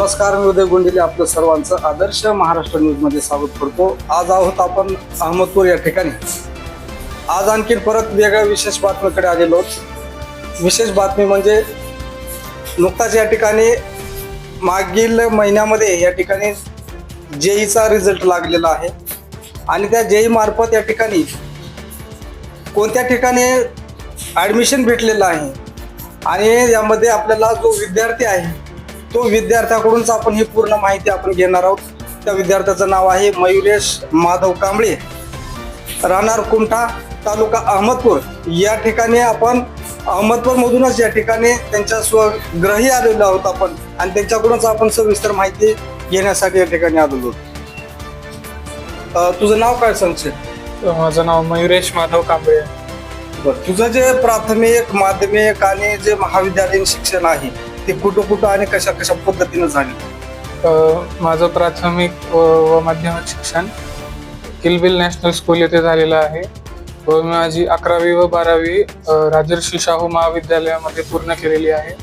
नमस्कार, मी उदय गोंडेले आपलं सर्वांचं आदर्श महाराष्ट्र न्यूज मध्ये स्वागत करतो. आज आहोत आपण अहमदपूर या ठिकाणी. आज आणखी परत वेगळ्या विशेष बातमीकडे आलेलो आहोत. विशेष बातमी म्हणजे नुकताच या ठिकाणी मागील महिन्यामध्ये या ठिकाणी जेईचा रिझल्ट लागलेला आहे आणि त्या जेई मार्फत या ठिकाणी कोणत्या ठिकाणी ॲडमिशन भेटलेलं आहे आणि यामध्ये आपल्याला जो विद्यार्थी आहे तो विद्यार्थ्याकडूनच आपण ही पूर्ण माहिती आपण घेणार आहोत. त्या विद्यार्थ्याचं नाव आहे मयुरेश माधव कांबळे, राहणार कुमठा, तालुका अहमदपूर. या ठिकाणी आपण अहमदपूरमधूनच या ठिकाणी त्यांच्या स्वगृही आलेलो आहोत आपण आणि त्यांच्याकडूनच आपण सविस्तर माहिती घेण्यासाठी या ठिकाणी आलेलो आहोत. तुझं नाव काय सांगशील? माझं नाव मयुरेश माधव कांबळे. तुझं जे प्राथमिक, माध्यमिक आणि जे महाविद्यालयीन शिक्षण आहे ते कुठं आणि कशा पद्धतीनं झाले? माझं प्राथमिक व माध्यमिक शिक्षण किलबिल नॅशनल स्कूल येथे झालेलं आहे व माझी 11वी व 12वी राजर्षी शाहू महाविद्यालयामध्ये पूर्ण केलेली आहे.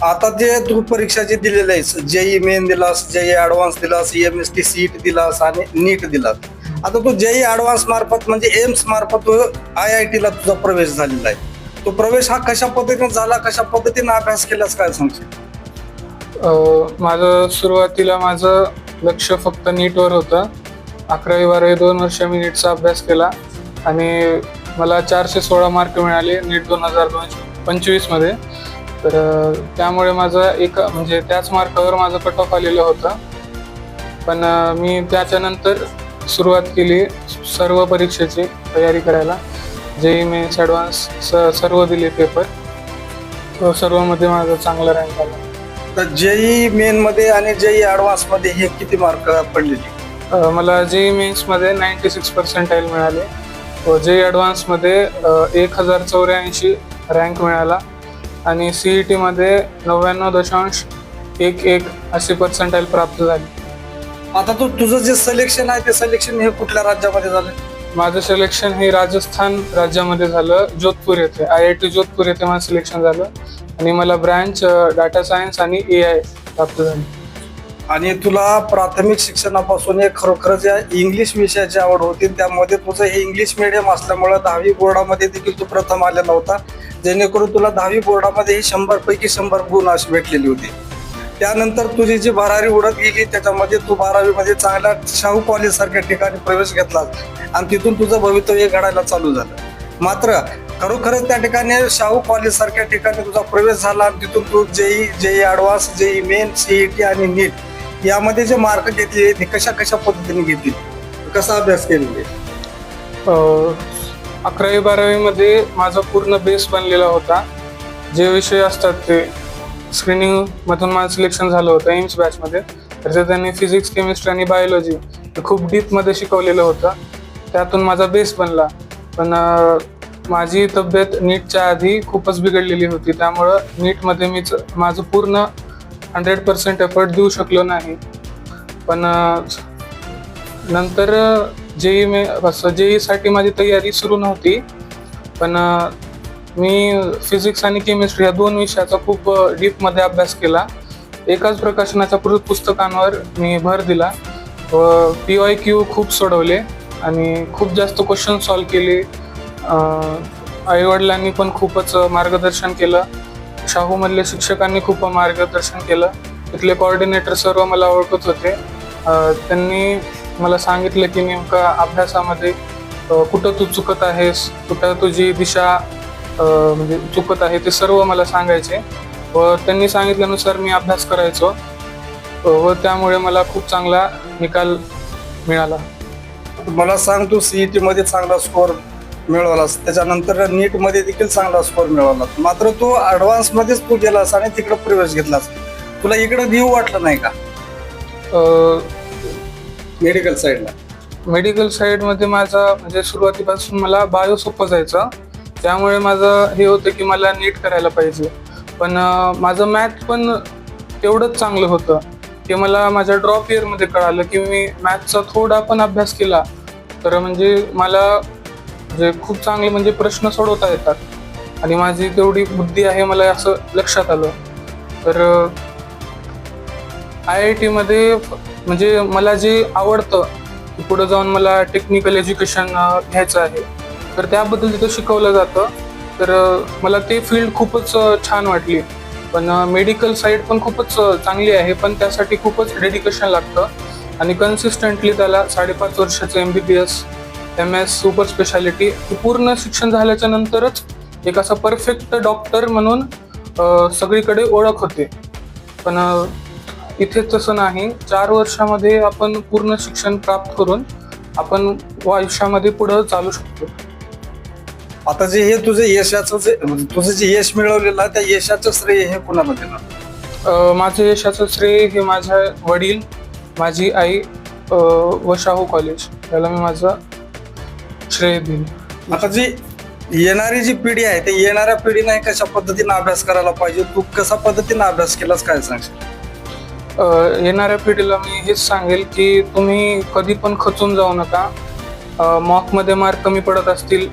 आता जे तू परीक्षा जे दिलेल्या आहेस, जेई मेन दिलास, जेई ऍडव्हान्स दिलास, EMST सीट दिलास आणि नीट दिलास. आता तू जेई ऍडव्हान्स मार्फत म्हणजे एम्स मार्फत IIT ला तुझा प्रवेश झालेला आहे. तो प्रवेश हा कशा पद्धतीने झाला, कशा पद्धतीने अभ्यास केलास, काय सांगशील? सुरुवातीला माझं लक्ष फक्त नीटवर होतं. 11वी 12वी 2 वर्ष मी नीटचा अभ्यास केला आणि मला 416 मार्क मिळाले नीट 2025 मध्ये. तर त्यामुळे माझं म्हणजे त्याच मार्कावर माझं कट ऑफ आलेलं होतं. पण मी त्याच्यानंतर सुरुवात केली सर्व परीक्षेची तयारी करायला. जेई मेन्स, ॲडव्हान्स सर्व दिले पेपर. सर्वमध्ये माझा चांगला रँक आला. तर जेई मेन मध्ये आणि जेई ऍडव्हान्स मध्ये हे किती मार्क पडलेले? मला जेई मेन्स मध्ये 96% मिळाले व जेई ॲडव्हान्स मध्ये 1084 रँक मिळाला आणि CET मध्ये 99.11 असे पर्सेंटाईल प्राप्त झाले. आता तुझं जे सिलेक्शन आहे ते सिलेक्शन हे कुठल्या राज्यामध्ये झालं? माझं सिलेक्शन हे राजस्थान राज्यामध्ये झालं, जोधपूर येथे. IIT जोधपूर येथे माझं सिलेक्शन झालं आणि मला ब्रँच डाटा सायन्स आणि AI प्राप्त झाली. आणि तुला प्राथमिक शिक्षणापासून एक खरोखरच या इंग्लिश विषयाची आवड होती. त्यामध्ये तुझं हे इंग्लिश मीडियम असल्यामुळे 10वी बोर्डामध्ये देखील तू प्रथम आलेला होता, जेणेकरून तुला 10वी बोर्डामध्ये 100 पैकी 100 गुण अशी भेटलेली होती. त्यानंतर तुझी जी भरारी उडत गेली त्याच्यामध्ये तू 12वी मध्ये चांगला शाहू कॉलेज सारख्या ठिकाणी प्रवेश घेतलास आणि तिथून तुझं भवितव्य घडायला चालू झालं. मात्र खरोखरच त्या ठिकाणी शाहू कॉलेज सारख्या ठिकाणी तुझा प्रवेश झाला आणि तिथून तू JEE advance, JEE main, CET आणि नीट यामध्ये जे मार्क घेतले ते कशा पद्धतीने घेतली, कसा अभ्यास केलेला? 11वी 12वी मध्ये माझा पूर्ण बेस बनलेला होता. जे विषय असतात ते स्क्रीनिंग मधून माझं सिलेक्शन झालं होतं एम्स बॅच मध्ये. तर त्यांनी फिजिक्स, केमिस्ट्री आणि बायोलॉजी खूप डीप मध्ये शिकवलेलं होतं. त्यातून माझा बेस बनला. पण माझी तब्येत नीटच्या आधी खूपच बिघडलेली होती, त्यामुळं नीटमध्ये माझं पूर्ण 100% एफर्ट देऊ शकलो नाही. पण नंतर जेईसाठी माझी तयारी सुरू नव्हती. पण मी फिजिक्स आणि केमिस्ट्री या 2 विषयाचा खूप डीपमध्ये अभ्यास केला. एकाच प्रकाशनाच्या पुस्तकांवर मी भर दिला व PYQ खूप सोडवले आणि खूप जास्त क्वेश्चन सॉल्व केले. आईवडिलांनी पण खूपच मार्गदर्शन केलं. शाहूमधल्या शिक्षकांनी खूप मार्गदर्शन केलं. तिथले कोऑर्डिनेटर सर्व मला ओळखत होते. त्यांनी मला सांगितलं की नेमका अभ्यासामध्ये कुठं तू चुकत आहेस, कुठं तुझी दिशा म्हणजे चुकत आहे, ते सर्व मला सांगायचे व त्यांनी सांगितल्यानुसार मी अभ्यास करायचो व त्यामुळे मला खूप चांगला निकाल मिळाला. मला सांग, तू CET मध्ये चांगला स्कोअर मिळवलास, त्याच्यानंतर नीट मध्ये देखील चांगला स्कोअर मिळवला. मात्र तू ॲडव्हान्स मध्येच तू गेलास आणि तिकडे प्रवेश घेतलास. तुला इकडे देऊ वाटलं नाही का मेडिकल साईडला? मेडिकल साईडमध्ये माझा म्हणजे सुरुवातीपासून मला बायो सोपं जायचं, त्यामुळे माझं हे होतं की मला नीट करायला पाहिजे. पण माझं मॅथ पण तेवढंच चांगलं होतं की मला माझ्या ड्रॉप इयरमध्ये कळालं की मी मॅथचा थोडा पण अभ्यास केला तर म्हणजे मला म्हणजे खूप चांगले म्हणजे प्रश्न सोडवता येतात आणि माझी तेवढी बुद्धी आहे मला असं लक्षात आलं. तर IIT मध्ये म्हणजे मला जे आवडतं की पुढे जाऊन मला टेक्निकल एज्युकेशन घ्यायचं आहे, तर त्याबद्दल तिथं शिकवलं जातं. तर मला ते फील्ड खूपच छान वाटली. पण मेडिकल साईड पण खूपच चांगली आहे, पण त्यासाठी खूपच डेडिकेशन लागतं आणि कन्सिस्टंटली त्याला 5.5 वर्षाचं MBBS MS सुपर स्पेशालिटी पूर्ण शिक्षण झाल्याच्या नंतरच एक असा परफेक्ट डॉक्टर म्हणून सगळीकडे ओळख होते. पण इथे तसं नाही. 4 वर्षामध्ये आपण पूर्ण शिक्षण प्राप्त करून आपण आयुष्यामध्ये पुढे चालू शकतो. आता जे हे तुझं यशाचं तुझं जे यश मिळवलेलं आहे त्या यशाचं श्रेय हे कुणाला देणार? माझं यशाचं श्रेय हे माझे वडील, माझी आई व शाहू कॉलेज याला मी माझं श्रेय देईन. आता जी येणारी जी पिढी आहे त्या येणाऱ्या पिढीने कशा पद्धतीने अभ्यास करायला पाहिजे, तू कशा पद्धतीने अभ्यास केलास काय सांगशील? येणाऱ्या पिढीला मी हेच सांगेल की तुम्ही कधी पण खचून जाऊ नका. मॉकमध्ये मार्क कमी पडत असतील,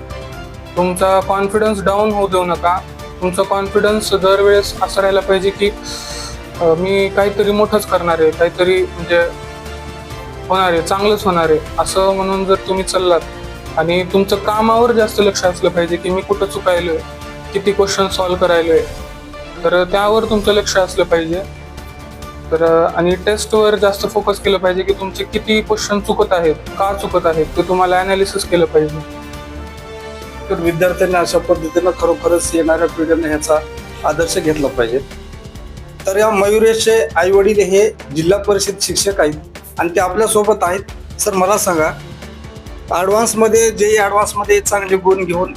तुमचा कॉन्फिडन्स डाऊन होऊ देऊ नका. तुमचा कॉन्फिडन्स दरवेळेस असं राहायला पाहिजे की मी काहीतरी मोठंच करणार आहे, काहीतरी म्हणजे होणार आहे, चांगलंच होणार आहे असं म्हणून जर तुम्ही चाललात आणि तुमचं कामावर जास्त लक्ष असलं पाहिजे की मी कुठं चुकायलोय, किती क्वेश्चन सॉल्व्ह करायलोय, तर त्यावर तुमचं लक्ष असलं पाहिजे. तर आणि टेस्टवर जास्त फोकस केलं पाहिजे की तुमचे किती क्वेश्चन चुकत आहेत, का चुकत आहेत ते तुम्हाला अनालिसिस केलं पाहिजे. तर विद्यार्थ्यांनी अशा पद्धतीनं खरोखरच येणाऱ्या पिढीने ह्याचा आदर्श घेतला पाहिजे. तर या मयुरेशचे आई वडील हे जिल्हा परिषद शिक्षक आहेत आणि ते आपल्या सोबत आहेत. सर मला सांगा, ॲडव्हान्समध्ये ॲडव्हान्समध्ये चांगले गुण घेऊन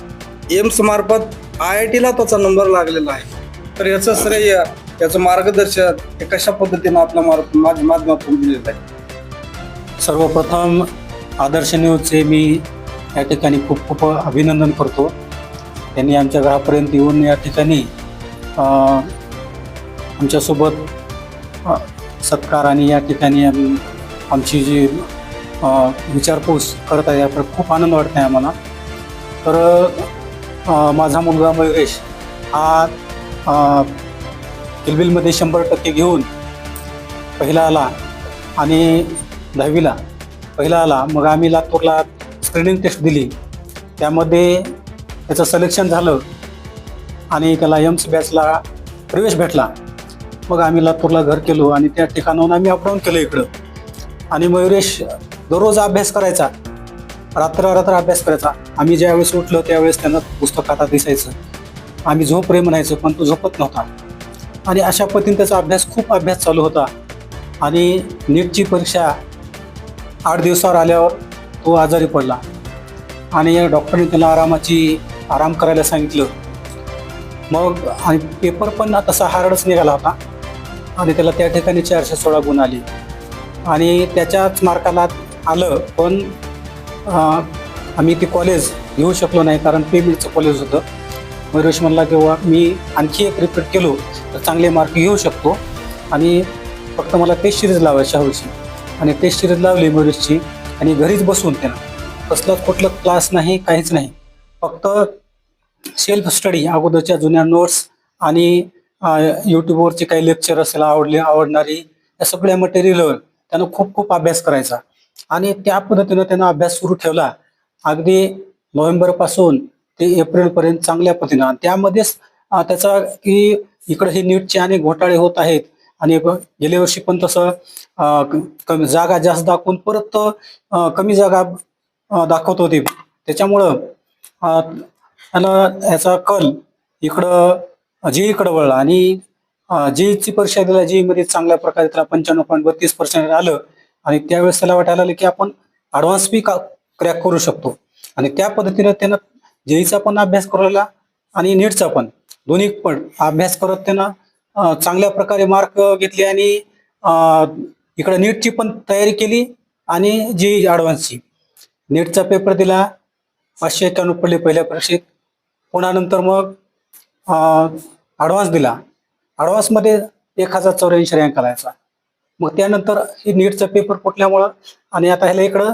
एम्स मार्फत IIT ला त्याचा नंबर लागलेला आहे, तर याचं श्रेय, याचं मार्गदर्शन हे कशा पद्धतीनं आपल्या माध्यमातून दिलेलं आहे? सर्वप्रथम आदर्श न्यूजचे मी या ठिकाणी खूप खूप अभिनंदन करतो. त्यांनी आमच्या घरापर्यंत येऊन या ठिकाणी आमच्यासोबत सत्कार आणि या ठिकाणी आमची जी विचारपूस करत आहे याकडे खूप आनंद वाटत आहे आम्हाला. तर माझा मुलगा मयुरेश हा किलबिलमध्ये 100% घेऊन पहिला आला आणि 10वीला पहिला आला. मग आम्ही लातूरला स्क्रीनिंग टेस्ट दिली, त्यामध्ये त्याचं सिलेक्शन झालं आणि त्याला एम्स बॅचला प्रवेश भेटला. मग आम्ही लातूरला घर केलो आणि त्या ठिकाणाहून आम्ही अपडाऊन केलं इकडं. आणि मयुरेश दररोज अभ्यास करायचा, रात्र अभ्यास करायचा. आम्ही ज्यावेळेस उठलो त्यावेळेस त्यांना पुस्तक हातात दिसायचं. आम्ही झोप रे म्हणायचो पण तो झोपत नव्हता. आणि अशा पद्धतीने त्याचा खूप अभ्यास चालू होता. आणि नीटची परीक्षा 8 दिवसावर आल्यावर तो आजारी पडला आणि डॉक्टरने त्याला आराम करायला सांगितलं. मग आणि पेपर पण तसा हार्डच निघाला होता आणि त्याला त्या ठिकाणी 416 गुण आले आणि त्याच्याच मार्काला आलं. पण आम्ही ते कॉलेज घेऊ शकलो नाही कारण पेमेंटचं कॉलेज होतं. मयुरेश म्हणला किंवा मी आणखी एक रिपीट केलो तर चांगले मार्क घेऊ शकतो आणि फक्त मला टेस्ट सिरीज लावायची हवीची. आणि टेस्ट सिरीज लावली मयुरेशची आणि घरीच बसून त्यानं कसलाच कुठलं क्लास नाही, काहीच नाही, फक्त सेल्फ स्टडी, अगोदरच्या जुन्या नोट्स आणि यूट्यूबवरचे काही लेक्चर असेल आवडणारी या सगळ्या मटेरियलवर त्यानं खूप अभ्यास करायचा. आणि त्या पद्धतीनं त्यानं अभ्यास सुरू ठेवला अगदी नोव्हेंबरपासून ते एप्रिलपर्यंत चांगल्या पद्धतीनं. आणि त्यामध्येच त्याचा की इकडे हे नीटचे अनेक घोटाळे होत आहेत आणि गेल्या वर्षी पण तसं कमी जागा जास्त दाखवून परत कमी जागा दाखवत होते. त्याच्यामुळं त्याला याचा कल इकडं जेईकडं वळला आणि जेईची परीक्षा दिला. जेईमध्ये चांगल्या प्रकारे त्याला 95.32% आलं आणि त्यावेळेस त्याला वाटायला लागलं की आपण ॲडव्हान्स बी क्रॅक करू शकतो. आणि त्या पद्धतीनं त्यानं जेईचा पण अभ्यास करायला आणि नीटचा पण दोन्ही पण अभ्यास करत त्यानं चांगल्या प्रकारे मार्क घेतले आणि इकडं नीटची पण तयारी केली आणि जेई ॲडव्हान्सची. नीटचा पेपर दिला, 591 पडले पहिल्या परीक्षेत. पुन्हा नंतर मग ॲडव्हान्स दिला. ॲडव्हान्समध्ये 1084 रँक आलायचा. मग त्यानंतर हे नीटचा पेपर फुटल्यामुळं आणि आता ह्याला इकडं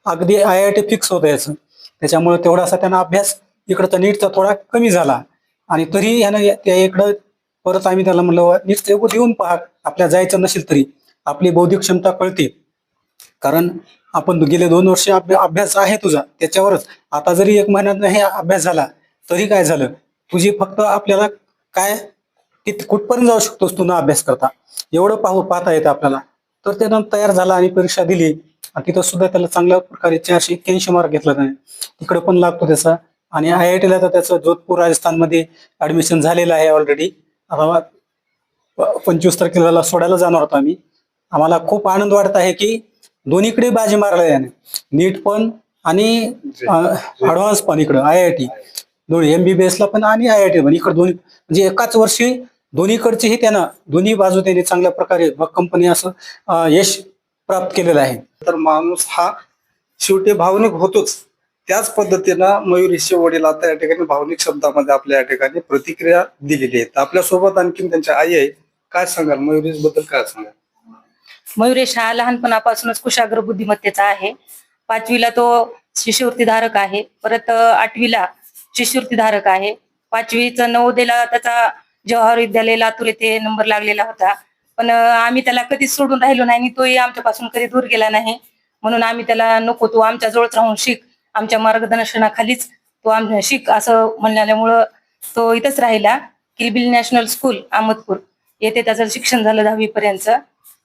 अगदी IIT फिक्स होतं याचं. त्याच्यामुळे तेवढासा त्यांना अभ्यास इकडचा नीटचा थोडा कमी झाला आणि तरी ह्यानं त्या इकडं परत आम्ही त्याला म्हणलं नीट देऊन पहा, आपल्या जायचं नसेल तरी आपली बौद्धिक क्षमता कळते. कारण आपण गेले 2 वर्ष अभ्यास आहे तुझा त्याच्यावरच. आता जरी 1 महिन्यात नाही अभ्यास झाला तरी काय झालं, तुझी फक्त आपल्याला काय कुठपर्यंत जाऊ शकतोस तू न अभ्यास करता एवढं पाहता येतं आपल्याला. तर त्यानं तयार झाला आणि परीक्षा दिली. आणि तिथं सुद्धा त्याला चांगल्या प्रकारे 481 मार्क घेतला त्याने. तिकडे पण लागतो त्याचा. आणि IIT ला तर त्याचं जोधपूर राजस्थानमध्ये ऍडमिशन झालेलं आहे ऑलरेडी. आता 25 तारखेला सोडायला जाणार होतो आम्ही. आम्हाला खूप आनंद वाटत आहे की दोन्हीकडे बाजी मारला याने, नीट पण आणि ऍडव्हान्स पण. इकडं IIT दोन्ही MBBS ला पण आणि IIT पण, इकडे दोन्ही म्हणजे एकाच वर्षी दोन्हीकडचेही त्यानं दोन्ही बाजू त्यांनी चांगल्या प्रकारे कंपनी असं यश प्राप्त केलेलं आहे. तर माणूस हा शेवटी भावनिक होतोच. त्याच पद्धतीनं मयुरेशचे वडील आता या ठिकाणी भावनिक शब्दामध्ये आपल्या या ठिकाणी प्रतिक्रिया दिलेली आहे. आपल्या सोबत आणखीन त्यांच्या आई आहे. काय सांगाल मयुरेश बद्दल, काय सांगाल? मयुरेश हा लहानपणापासूनच कुशाग्र बुद्धिमत्तेचा आहे. 5वीला तो शिष्यवृत्तीधारक आहे. परत 8वीला शिष्यवृत्तीधारक आहे. 5वीचं नवोदयला त्याचा जवाहर विद्यालय लातूर येथे नंबर लागलेला होता. पण आम्ही त्याला कधीच सोडून राहिलो नाही आणि तोही आमच्यापासून कधी दूर गेला नाही. म्हणून आम्ही त्याला नको, तू आमच्या जवळच राहून शिक, आमच्या मार्गदर्शनाखालीच तू शिक असं म्हणल्यामुळं तो इथंच राहिला. किलबिल नॅशनल स्कूल अहमदपूर येथे त्याचं शिक्षण झालं 10वी पर्यंत.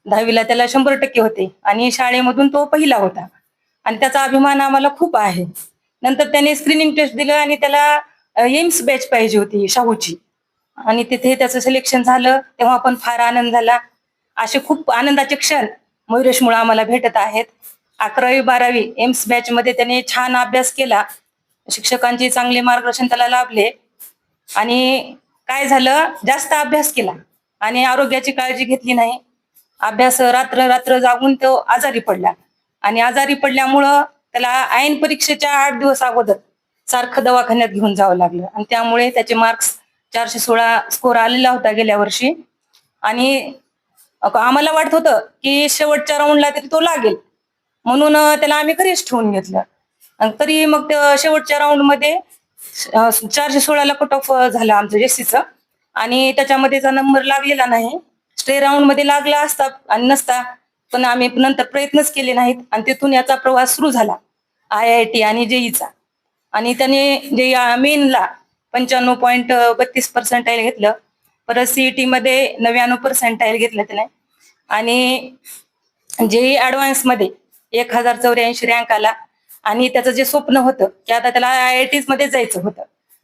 10वीला त्याला 100% होते आणि शाळेमधून तो पहिला होता आणि त्याचा अभिमान आम्हाला खूप आहे. नंतर त्याने स्क्रीनिंग टेस्ट दिलं आणि त्याला एम्स बॅच पाहिजे होती शाहूची आणि तिथे त्याचं सिलेक्शन झालं. तेव्हा पण फार आनंद झाला. असे खूप आनंदाचे क्षण मयुरेशमुळे आम्हाला भेटत आहेत. 11वी 12वी एम्स बॅच मध्ये त्याने छान अभ्यास केला. शिक्षकांचे चांगले मार्गदर्शन त्याला लाभले आणि काय झालं, जास्त अभ्यास केला आणि आरोग्याची काळजी घेतली नाही. अभ्यास रात्र जागून तो आजारी पडला आणि आजारी पडल्यामुळं त्याला ऐन परीक्षेच्या 8 दिवस अगोदर सारखं दवाखान्यात घेऊन जावं लागलं आणि त्यामुळे त्याचे मार्क्स 416 स्कोर आलेला होता गेल्या वर्षी. आणि आम्हाला वाटत होतं की शेवटच्या राऊंडला तरी तो लागेल म्हणून त्याला आम्ही घरीच ठेवून घेतलं. तरी मग शेवटच्या राऊंड मध्ये 416ला कट ऑफ झालं आमचं JC आणि त्याच्यामध्येचा नंबर लागलेला नाही. स्टे राऊंड मध्ये लागला असता आणि नसता, पण आम्ही नंतर प्रयत्नच केले नाहीत आणि तिथून याचा प्रवास सुरू झाला IIT आणि JEEचा. आणि त्याने मेनला 95.32% घेतलं. परत CET मध्ये 99% घेतलं त्याने आणि JEE ऍडव्हान्स मध्ये 1084 रँक आला. आणि त्याचं जे स्वप्न होतं की आता त्याला IIT मध्ये जायचं होतं,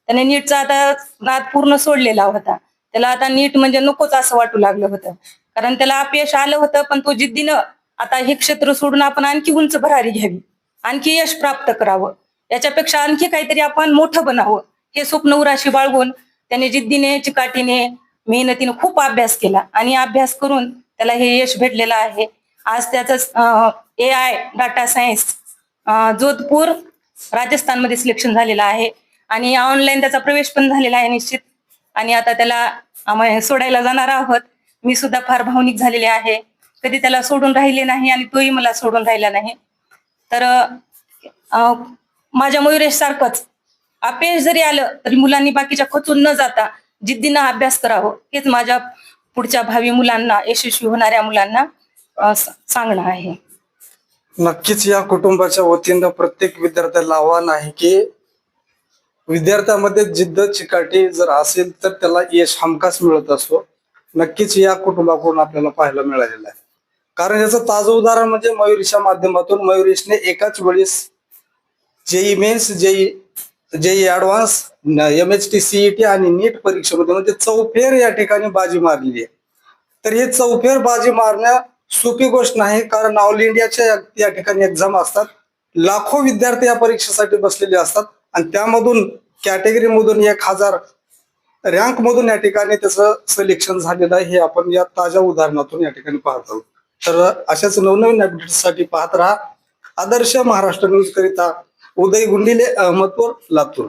त्याने नीटचा आता नाद पूर्ण सोडलेला होता. त्याला आता नीट म्हणजे नकोच असं वाटू लागलं होतं, कारण त्याला अपयश आलं होतं. पण तो जिद्दीनं आता हे क्षेत्र सोडून आपण आणखी उंच भरारी घ्यावी, आणखी यश प्राप्त करावं, याच्यापेक्षा आणखी काहीतरी आपण मोठं बनावं हे स्वप्न उराशी बाळगून त्याने जिद्दीने, चिकाटीने, मेहनतीने खूप अभ्यास केला आणि अभ्यास करून त्याला हे यश भेटलेलं आहे. आज त्याचं AI डाटा सायन्स जोधपूर राजस्थानमध्ये सिलेक्शन झालेलं आहे आणि ऑनलाईन त्याचा प्रवेश पण झालेला आहे निश्चित. आणि आता त्याला आम्ही सोडायला जाणार आहोत. मी सुद्धा फार भावनिक झालेले आहे. कधी त्याला सोडून राहिले नाही आणि तोही मला सोडून राहिला नाही. तर माझ्या मयुरेश सारखंच अपयश जरी आलं तरी मुलांनी बाकीच्या खचून न जाता जिद्दीनं अभ्यास करावं, हेच माझ्या पुढच्या भावी मुलांना, यशस्वी होणाऱ्या मुलांना सांगणं आहे. नक्कीच या कुटुंबाच्या वतीनं प्रत्येक विद्यार्थ्याला आव्हान आहे की विद्यार्थ्यामध्ये जिद्द, चिकाटी जर असेल तर त्याला यश हमखास मिळत असतो. नक्कीच या कुटुंबाकडून आपल्याला पाहायला मिळालेलं आहे. कारण याचं ताजं उदाहरण म्हणजे मयुरेशच्या माध्यमातून मयुरेशने एकाच वेळेस JEE Mains, JEE Advance, MHT, CET आणि नीट परीक्षेमध्ये म्हणजे चौफेर या ठिकाणी बाजी मारलेली आहे. तर हे चौफेर बाजी मारण्या सोपी गोष्ट नाही, कारण ऑल इंडियाच्या या ठिकाणी एक्झाम असतात. लाखो विद्यार्थी या परीक्षेसाठी बसलेले असतात आणि त्यामधून कॅटेगरी मधून 1000 रँक मधून या ठिकाणी त्याचं सिलेक्शन झालेलं आहे. हे आपण या ताज्या उदाहरणातून या ठिकाणी पाहत आहोत. तर अशाच नवनवीन अपडेट्ससाठी पाहत राहा आदर्श महाराष्ट्र न्यूज करिता उदय गुंडिले, अहमदपूर, लातूर.